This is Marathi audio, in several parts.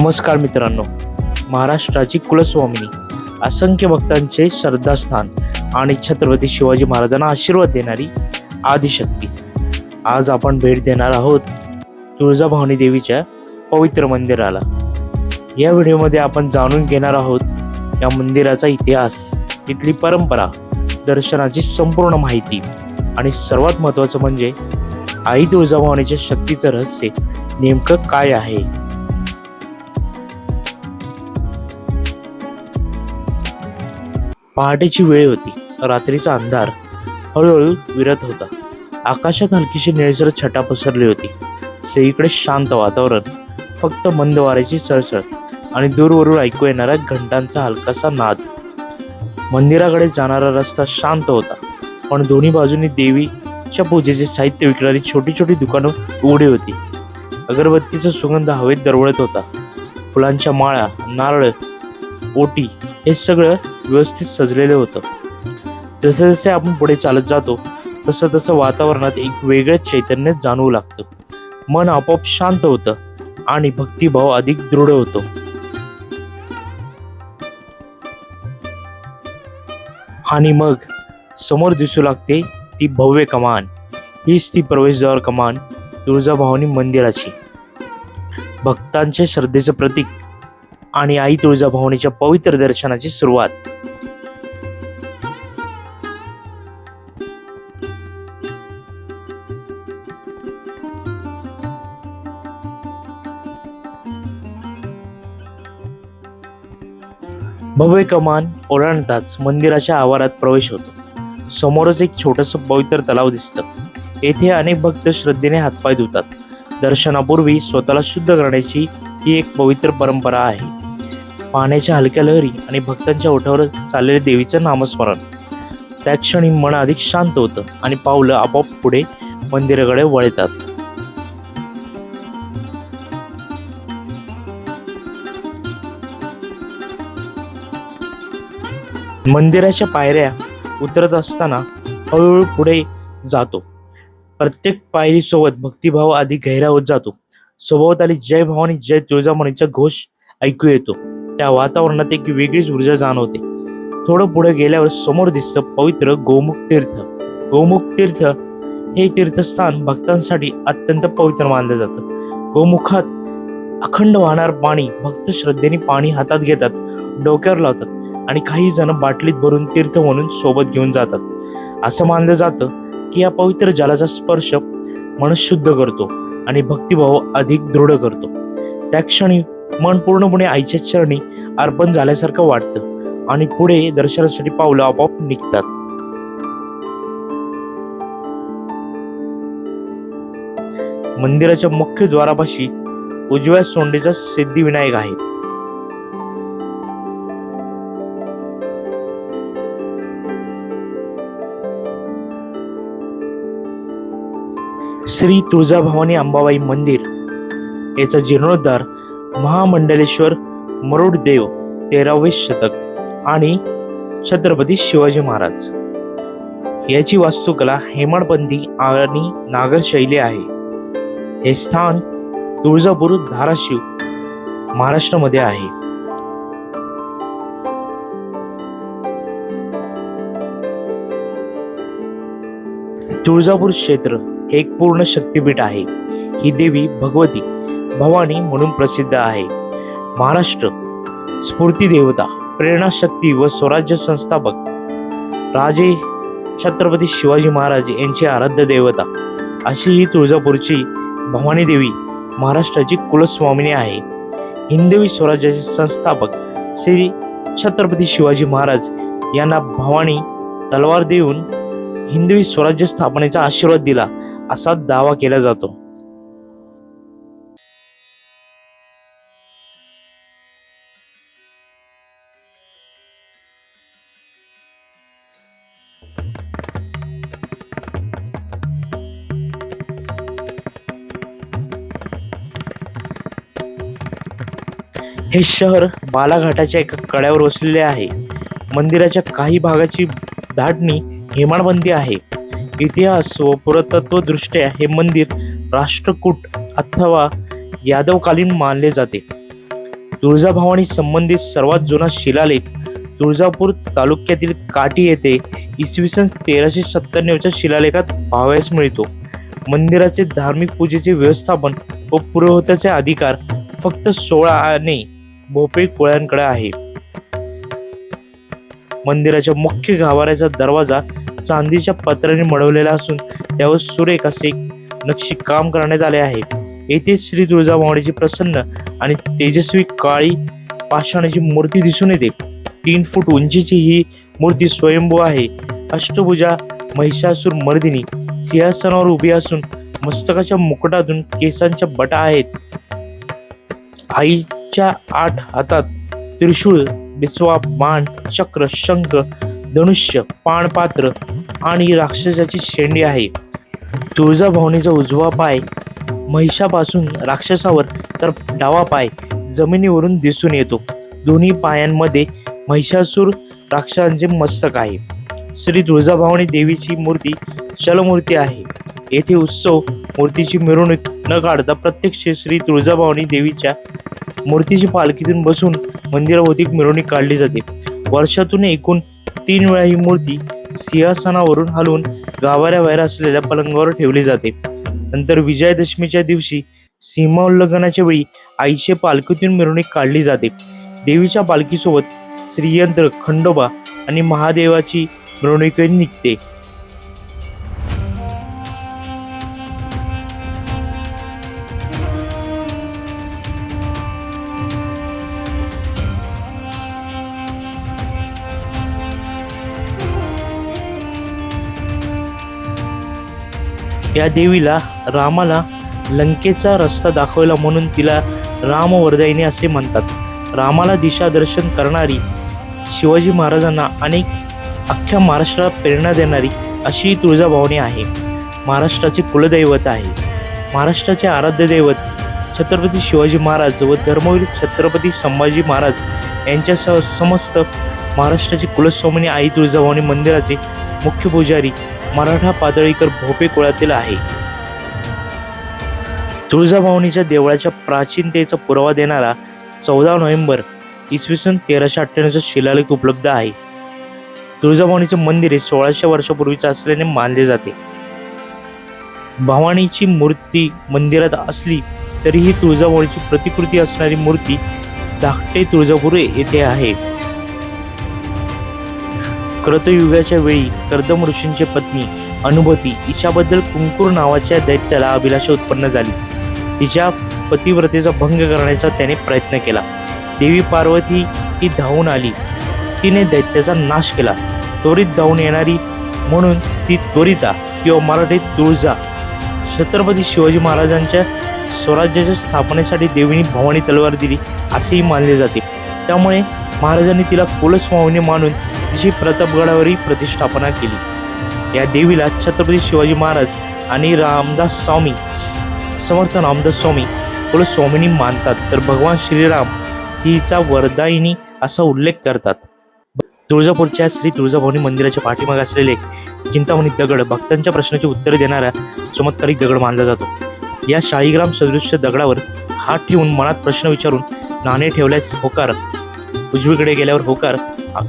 नमस्कार मित्रांनो, महाराष्ट्राची कुलस्वामिनी, असंख्य भक्तांचे श्रद्धास्थान आणि छत्रपती शिवाजी महाराजांना आशीर्वाद देणारी आदिशक्ती. आज आपण भेट देणार आहोत तुळजाभवानी देवीच्या पवित्र मंदिराला. या व्हिडिओमध्ये आपण जाणून घेणार आहोत या मंदिराचा इतिहास, इथली परंपरा, दर्शनाची संपूर्ण माहिती आणि सर्वात महत्त्वाचं म्हणजे आई तुळजाभवानीच्या शक्तीचं रहस्य नेमकं काय आहे. पहाटेची वेळ होती. रात्रीचा अंधार हळूहळू विरत होता. आकाशात हलकीशी निळसर छटा पसरली होती. सगळीकडे शांत वातावरण, फक्त मंद वाऱ्याची सळसळ आणि दूरवरून ऐकू येणाऱ्या घंटांचा हलकासा नाद. मंदिराकडे जाणारा रस्ता शांत होता, पण दोन्ही बाजूंनी देवीच्या पूजेचे साहित्य विकणारी छोटी छोटी दुकानं उघडी होती. अगरबत्तीचा सुगंध हवेत दरवळत होता. फुलांच्या माळा, नारळ, ओटी हे सगळं व्यवस्थित सजलेलं होतं. जसे जसे आपण पुढे चालत जातो तसं तसं वातावरणात एक वेगळंच चैतन्य जाणवू लागतं. मन आपोआप शांत होतं आणि भक्तिभाव अधिक दृढ होतो. आणि मग समोर दिसू लागते ती भव्य कमान. हीच ती प्रवेशद्वार कमान तुळजाभवानी मंदिराची, भक्तांच्या श्रद्धेचं प्रतीक आणि आई तुळजाभवानीच्या पवित्र दर्शनाची सुरुवात. भव्य कमान ओलांडताच मंदिराच्या आवारात प्रवेश होतो. समोरच एक छोटंसं पवित्र तलाव दिसतं. येथे अनेक भक्त श्रद्धेने हातपाय धुतात. दर्शनापूर्वी स्वतःला शुद्ध करण्याची ही एक पवित्र परंपरा आहे. पाण्याच्या हलक्या लहरी आणि भक्तांच्या ओठावर चाललेले देवीचं नामस्मरण. त्या क्षणी मन अधिक शांत होतं आणि पावलं आपोआप पुढे मंदिराकडे वळतात. मंदिराच्या पायऱ्या उतरत असताना हळूहळू पुढे जातो. प्रत्येक पायरीसोबत भक्तिभाव अधिक गहिरा होत जातो. सभोवताली जय भवानी जय तुळजाभवानीचा घोष ऐकू येतो. त्या वातावरणात एक वेगळीच ऊर्जा जाणवते. थोडं पुढे गेल्यावर समोर दिसतं पवित्र गोमुख तीर्थ. गोमुख तीर्थ हे तीर्थस्थान भक्तांसाठी अत्यंत पवित्र मानलं जातं. गोमुखात अखंड वाहणार पाणी भक्त श्रद्धेने पाणी हातात घेतात, डोक्यावर लावतात आणि काही जण बाटलीत भरून तीर्थ म्हणून सोबत घेऊन जातात. असं मानलं जातं की या पवित्र जलाचा स्पर्श मन शुद्ध करतो आणि भक्तिभाव अधिक दृढ करतो. त्या क्षणी मन पूर्णपणे आईच्या चरणी अर्पण झाल्यासारखं वाटतं आणि पुढे दर्शनासाठी पावलं आपोआप निघतात. मंदिराच्या मुख्य द्वारापाशी उजव्या सोंडीचा सिद्धिविनायक आहे. श्री तुळजाभवानी अंबाबाई मंदिर याचा जीर्णोद्धार महामंडलेश्वर मरुडदेव 13वे शतक आणि छत्रपती शिवाजी महाराज याची वास्तुकला हेमाडपंथी आणि नागर शैली आहे. हे स्थान तुळजापूर, धाराशिव, महाराष्ट्रामध्ये आहे. तुळजापूर क्षेत्र हे एक पूर्ण शक्तिपीठ आहे. ही देवी भगवती भवानी म्हणून प्रसिद्ध आहे. महाराष्ट्र स्फूर्ती देवता, प्रेरणा शक्ती व स्वराज्य संस्थापक राजे छत्रपती शिवाजी महाराज यांची आराध्य देवता अशी ही तुळजापूरची भवानी देवी महाराष्ट्राची कुलस्वामिनी आहे. हिंदवी स्वराज्याचे संस्थापक श्री छत्रपती शिवाजी महाराज यांना भवानी तलवार देऊन हिंदवी स्वराज्य स्थापनेचा आशीर्वाद दिला असा दावा केला जातो. हे शहर बालाघाटाच्या एका कड्यावर वसलेले आहे. मंदिराच्या काही भागाची धाटणी हेमाडपंथी आहे. इतिहास व पुरातत्व दृष्ट्या हे मंदिर राष्ट्रकूट अथवा यादवकालीन मानले जाते. तुळजाभवानी संबंधित सर्वात जुना शिलालेख तुळजापूर तालुक्यातील काटी येथे इसवी सन 1397च्या शिलालेखात पाहावयास मिळतो. मंदिराचे धार्मिक पूजेचे व्यवस्थापन व पुरोहिताचे अधिकार फक्त 16 आणि भोपळे कोळ्यांकडे आहे. मंदिराच्या मुख्य गाभाऱ्याचा दरवाजा चांदीच्या पत्र्याने मढवलेला असून त्यावर सुरेख असे नक्षीकाम करण्यात आले आहे. येथे श्री तुळजाभवानीची प्रसन्न आणि तेजस्वी काळी पाषाणाची मूर्ती दिसून येते. 3 फूट उंचीची ही मूर्ती स्वयंभू आहे. अष्टभुजा महिषासूर मर्दिनी सिंहासनावर उभी असून मस्तकाच्या मुकुटातून केसांच्या बटा आहेत. आईच्या 8 हातात त्रिशूळ, बिस्वा, बाण, चक्र, शंख, धनुष्य, पाणपात्र आणि राक्षसाची शेंडी आहे. तुळजाभवानीचा उजवा पाय महिषापासून राक्षसावर तर डावा पाय जमिनीवरून दिसून येतो. दोन्ही पायांमध्ये महिषासूर राक्षसांचे मस्तक आहे. श्री तुळजाभवानी देवीची मूर्ती शलमूर्ती आहे. येथे उत्सव मूर्तीची मिरवणूक न काढता प्रत्यक्ष श्री तुळजाभवानी देवीच्या मूर्तीची पालखीतून बसून मंदिराभोवती मिरवणूक काढली जाते. वर्षातून एकूण 3 वेळा ही मूर्ती सिंहासनावरून हलवून गाभाऱ्याबाहेर असलेल्या पलंगावर ठेवली जाते. नंतर विजयादशमीच्या दिवशी सीमोल्लंघनाच्या वेळी आईचे पालखीतून मिरवणूक काढली जाते. देवीच्या पालखीसोबत श्रीयंत्र, खंडोबा आणि महादेवाची मिरवणूक निघते. या देवीला रामाला लंकेचा रस्ता दाखवला म्हणून तिला रामवरदायिनी असे म्हणतात. रामाला दिशादर्शन करणारी, शिवाजी महाराजांना आणि अख्ख्या महाराष्ट्राला प्रेरणा देणारी अशी तुळजाभवानी आहे. महाराष्ट्राचे कुलदैवत आहे. महाराष्ट्राचे आराध्य दैवत छत्रपती शिवाजी महाराज व धर्मवीर छत्रपती संभाजी महाराज यांच्यासह समस्त महाराष्ट्राची कुलस्वामिनी आई तुळजाभवानी मंदिराचे मुख्य पुजारी मराठा पातळीकर भोपे कुळातील आहे. तुळजाभवानीच्या देवळाच्या प्राचीनतेचा पुरावा देणारा 14 नोव्हेंबर इसवी सन 1398चा शिलालेख उपलब्ध आहे. तुळजाभवानीचे मंदिर हे 1600 वर्षापूर्वीचे असल्याने मानले जाते. भवानीची मूर्ती मंदिरात असली तरीही तुळजाभवानीची प्रतिकृती असणारी मूर्ती धाकटे तुळजापूर येथे आहे. क्रतयुगाच्या वेळी कर्दम ऋषींची पत्नी अनुभूती हिच्याबद्दल कुंकूर नावाच्या दैत्याला अभिलाषा उत्पन्न झाली. तिच्या पतिव्रतेचा भंग करण्याचा त्याने प्रयत्न केला. देवी पार्वती ही धावून आली. तिने दैत्याचा नाश केला. त्वरित धावून येणारी म्हणून ती त्वरिता किंवा मराठीत तुळजा. छत्रपती शिवाजी महाराजांच्या स्वराज्याच्या स्थापनेसाठी देवीने भवानी तलवार दिली असेही मानले जाते. त्यामुळे महाराजांनी तिला कुलस्वामिनी मानून तिची प्रतापगडावरही प्रतिष्ठापना केली. या देवीला छत्रपती शिवाजी महाराज आणि रामदास स्वामी, समर्थ रामदास स्वामी कुलस्वामिनी मानतात, तर भगवान श्रीराम हिचा वरदायिनी असा उल्लेख करतात. तुळजापूरच्या श्री तुळजाभवानी मंदिराच्या पाठीमागे असलेले चिंतामणी दगड भक्तांच्या प्रश्नाची उत्तरे देणारा चमत्कारिक दगड मानला जातो. या शाळीग्राम सदृश्य दगडावर हात ठेवून मनात प्रश्न विचारून नाणे ठेवल्यास होकार उजवीकडे गेल्यावर होकार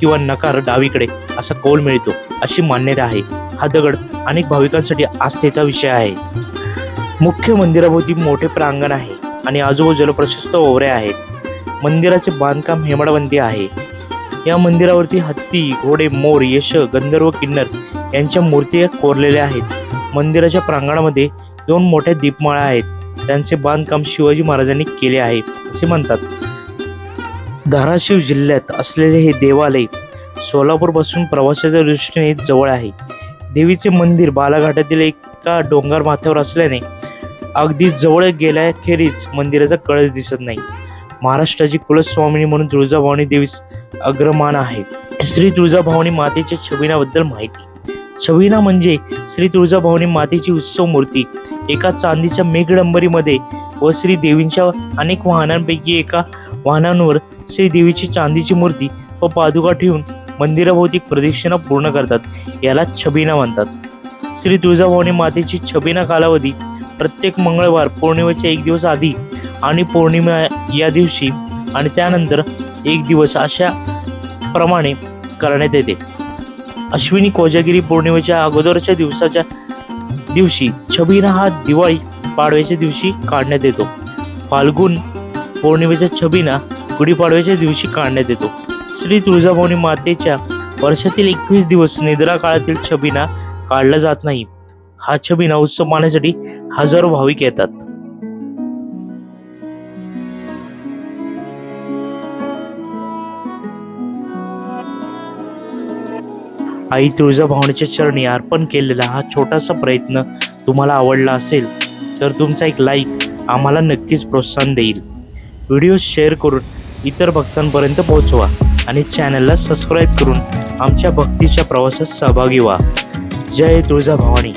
किंवा नकार डावीकडे असा कौल मिळतो अशी मान्यता आहे. हा दगड अनेक भाविकांसाठी आस्थेचा विषय आहे. मुख्य मंदिराभोवती मोठे प्रांगण आहे आणि आजूबाजूला प्रशस्त ओवऱ्या आहेत. मंदिराचे बांधकाम हेमाडपंथी आहे. या मंदिरावरती हत्ती, घोडे, मोर, यश, गंधर्व, किन्नर यांच्या मूर्ती कोरलेल्या आहेत. मंदिराच्या प्रांगणामध्ये 2 मोठ्या दीपमाळा आहेत. त्यांचे बांधकाम शिवाजी महाराजांनी केले आहे असे म्हणतात. धाराशिव जिल्ह्यात असलेले हे देवालय सोलापूरपासून प्रवासाच्या दृष्टीने जवळ आहे. देवीचे मंदिर बालाघाटातील एका डोंगर माथ्यावर असल्याने अगदी जवळ गेल्याखेरीज मंदिराचा कळस दिसत नाही. महाराष्ट्राची कुलस्वामिनी म्हणून तुळजाभवानी देवीस अग्रमान आहे. श्री तुळजाभवानी मातेच्या छबिनाबद्दल माहिती. छबिना म्हणजे श्री तुळजाभवानी मातेची उत्सव मूर्ती. एका चांदीच्या मेघडंबरीमध्ये व श्री देवींच्या अनेक वाहनांपैकी एका वाहनांवर श्री देवीची चांदीची मूर्ती व पादुका ठेवून मंदिराभोवती प्रदक्षिणा पूर्ण करतात. याला छबिना म्हणतात. श्री तुळजाभवानी मातेची छबिना कालावधी प्रत्येक मंगळवार पौर्णिमेच्या 1 दिवस आधी आणि पौर्णिमा या दिवशी आणि त्यानंतर एक दिवस अशा प्रमाणे करण्यात येते. अश्विनी कोजागिरी पौर्णिमेच्या अगोदरच्या दिवशी छबिना हा दिवाळी पाडव्याच्या दिवशी काढण्यात येतो. फाल्गुन पौर्णिमेच्या छबिना गुढीपाडव्याच्या दिवशी काढण्यात येतो. श्री तुळजाभवानी मातेच्या वर्षातील 21 दिवस निद्रा काळातील छबिना काढला जात नाही. हा छबिना उत्सव पाहण्यासाठी हजारो भाविक येतात. आई तुळजाभवानीच्या चरणी अर्पण केलेला हा छोटासा प्रयत्न तुम्हाला आवडला असेल तर तुमचा एक लाईक आम्हाला नक्कीच प्रोत्साहन देईल. व्हिडिओ शेअर करून इतर भक्तांपर्यंत पोहोचवा आणि चॅनलला सबस्क्राईब करून आमच्या भक्तीच्या प्रवासात सहभागी व्हा. जय तुळजाभवानी.